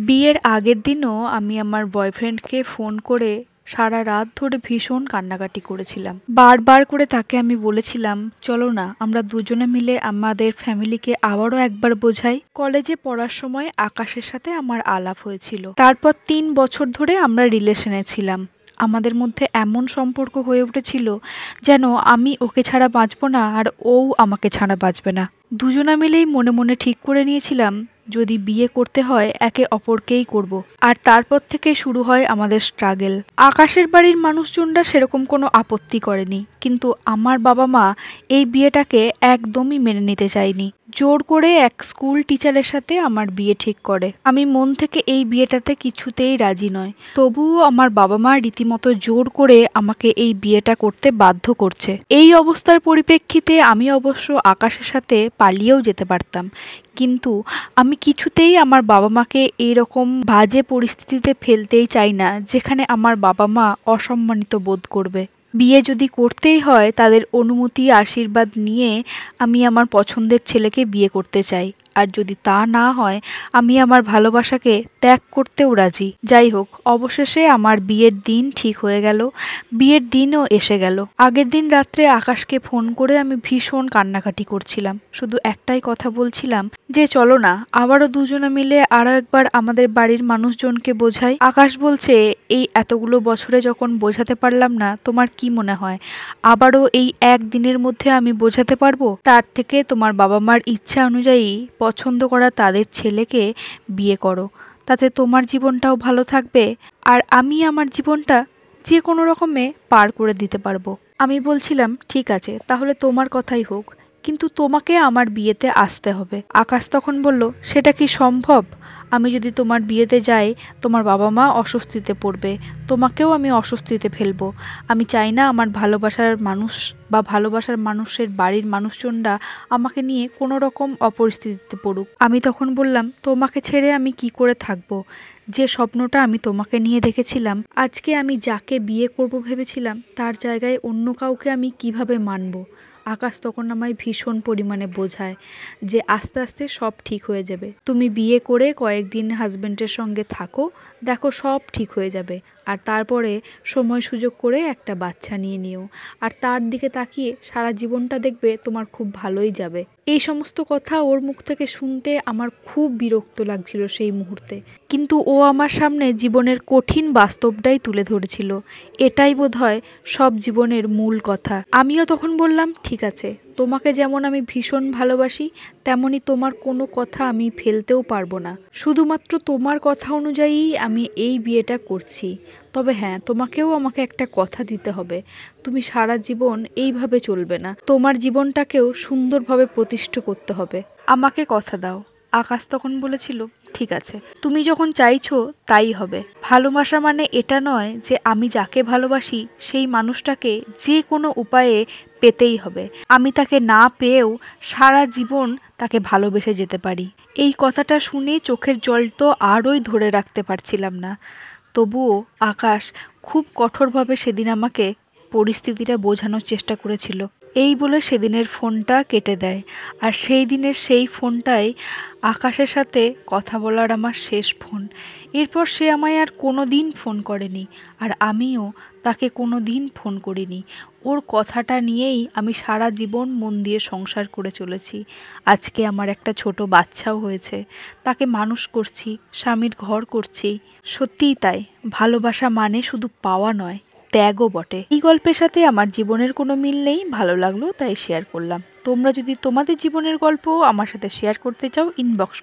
বিয়ের আগের দিনও আমি আমার বয়ফ্রেন্ডকে ফোন করে সারা রাত ধরে ভীষণ কান্নাকাটি করেছিলাম। বারবার করে তাকে আমি বলেছিলাম, চলো না আমরা দুজনে মিলে আমাদের ফ্যামিলিকে আবারও একবার বোঝাই। কলেজে পড়ার সময় আকাশের সাথে আমার আলাপ হয়েছিল। তারপর 3 বছর ধরে আমরা রিলেশনে ছিলাম। আমাদের মধ্যে এমন সম্পর্ক হয়ে উঠেছিল যেন আমি ওকে ছাড়া বাঁচবো না আর ও আমাকে ছাড়া বাঁচবে না। দুজনা মিলেই মনে মনে ঠিক করে নিয়েছিলাম যদি বিয়ে করতে হয় একে অপরকেই করব। আর তারপর থেকে শুরু হয় আমাদের স্ট্রাগল। আকাশের বাড়ির মানুষজনরা সেরকম কোনো আপত্তি করেনি, কিন্তু আমার বাবা মা এই বিয়েটাকে একদমই মেনে নিতে চায়নি। জোর করে এক স্কুল টিচারের সাথে আমার বিয়ে ঠিক করে। আমি মন থেকে এই বিয়েটাতে কিছুতেই রাজি নয়, তবুও আমার বাবা মা রীতিমতো জোর করে আমাকে এই বিয়েটা করতে বাধ্য করছে। এই অবস্থার পরিপ্রেক্ষিতে আমি অবশ্য আকাশের সাথে পালিয়েও যেতে পারতাম, কিন্তু আমি কিছুতেই আমার বাবা মাকে এইরকম বাজে পরিস্থিতিতে ফেলতেই চাই না যেখানে আমার বাবা মা অসম্মানিত বোধ করবে। বিয়ে যদি করতেই হয় তাদের অনুমতি আশীর্বাদ নিয়ে আমি আমার পছন্দের ছেলেকে বিয়ে করতে চাই, আর যদি তা না হয় আমি আমার ভালোবাসাকে ত্যাগ করতেও রাজি। যাই হোক, অবশেষে আমার বিয়ের দিন ঠিক হয়ে গেল। বিয়ের দিনও এসে গেল। আগের দিন রাত্রে আকাশকে ফোন করে আমি ভীষণ কান্নাকাটি করছিলাম, শুধু একটাই কথা বলছিলাম যে চলো না আবারও দুজনে মিলে আরো একবার আমাদের বাড়ির মানুষজনকে বোঝাই। আকাশ বলছে, এই এতগুলো বছরে যখন বোঝাতে পারলাম না, তোমার কি মনে হয় আবারও এই একদিনের মধ্যে আমি বোঝাতে পারবো? তার থেকে তোমার বাবা মার ইচ্ছা অনুযায়ী পছন্দ করা তাদের ছেলেকে বিয়ে করো, তাতে তোমার জীবনটাও ভালো থাকবে আর আমি আমার জীবনটা যে কোনো রকমে পার করে দিতে পারবো। আমি বলছিলাম ঠিক আছে, তাহলে তোমার কথাই হোক, কিন্তু তোমাকে আমার বিয়েতে আসতে হবে। আকাশ তখন বলল, সেটা কি সম্ভব? আমি যদি তোমার বিয়েতে যাই তোমার বাবা মা অস্বস্তিতে পড়বে, তোমাকেও আমি অস্বস্তিতে ফেলবো। আমি চাই না আমার ভালোবাসার মানুষ বা ভালোবাসার মানুষের বাড়ির মানুষজনরা আমাকে নিয়ে কোনো রকম অপরিস্থিতিতে পড়ুক। আমি তখন বললাম, তোমাকে ছেড়ে আমি কি করে থাকবো? যে স্বপ্নটা আমি তোমাকে নিয়ে দেখেছিলাম, আজকে আমি যাকে বিয়ে করব ভেবেছিলাম তার জায়গায় অন্য কাউকে আমি কিভাবে মানব? আকাশ তখন আমায় ভীষণ পরিমাণে বোঝায় যে আস্তে আস্তে সব ঠিক হয়ে যাবে, তুমি বিয়ে করে কয়েকদিন হাজবেন্ডের সঙ্গে থাকো, দেখো সব ঠিক হয়ে যাবে, আর তারপরে সময় সুযোগ করে একটা বাচ্চা নিয়ে নিও, আর তার দিকে তাকিয়ে সারা জীবনটা দেখবে তোমার খুব ভালোই যাবে। এই সমস্ত কথা ওর মুখ থেকে শুনতে আমার খুব বিরক্ত লাগছিল সেই মুহূর্তে, কিন্তু ও আমার সামনে জীবনের কঠিন বাস্তবটাই তুলে ধরেছিল। এটাই বোধহয় সব জীবনের মূল কথা। আমিও তখন বললাম, ঠিক আছে, তোমাকে যেমন আমি ভীষণ ভালোবাসি তেমনি তোমার কোনো কথা আমি ফেলতেও পারবো না। শুধুমাত্র তোমার কথা অনুযায়ী আমি এই বিয়েটা করছি। তবে হ্যাঁ, তোমাকেও আমাকে একটা কথা দিতে হবে, তুমি সারা জীবন এইভাবে চলবে না, তোমার জীবনটাকেও সুন্দরভাবে প্রতিষ্ঠা করতে হবে। আমাকে কথা দাও। আকাশ তখন বলেছিল, ঠিক আছে, তুমি যখন চাইছো তাই হবে। ভালোবাসা মানে এটা নয় যে আমি যাকে ভালোবাসি সেই মানুষটাকে যে কোনো উপায়ে পেতেই হবে, আমি তাকে না পেয়েও সারা জীবন তাকে ভালোবেসে যেতে পারি। এই কথাটা শুনে চোখের জল তো আরোই ধরে রাখতে পারছিলাম না। তবুও আকাশ খুব কঠোরভাবে সেদিন আমাকে পরিস্থিতিটা বোঝানোর চেষ্টা করেছিল। এই বলে সেদিনের ফোনটা কেটে দেয়, আর সেই দিনের সেই ফোনটাই আকাশের সাথে কথা বলার আমার শেষ ফোন। এরপর সে আমায় আর কোনো দিন ফোন করেনি, আর আমিও তাকে কোনো দিন ফোন করিনি। ওর কথাটা নিয়েই আমি সারা জীবন মন দিয়ে সংসার করে চলেছি। আজকে আমার একটা ছোট বাচ্চাও হয়েছে, তাকে মানুষ করছি, স্বামীর ঘর করছি। সত্যিই তাই, ভালোবাসা মানে শুধু পাওয়া নয়, ত্যাগও বটে। এই গল্পের সাথে আমার জীবনের কোনো মিল নেই, ভালো লাগলো তাই শেয়ার করলাম। তোমরা যদি তোমাদের জীবনের গল্প আমার সাথে শেয়ার করতে চাও, ইনবক্স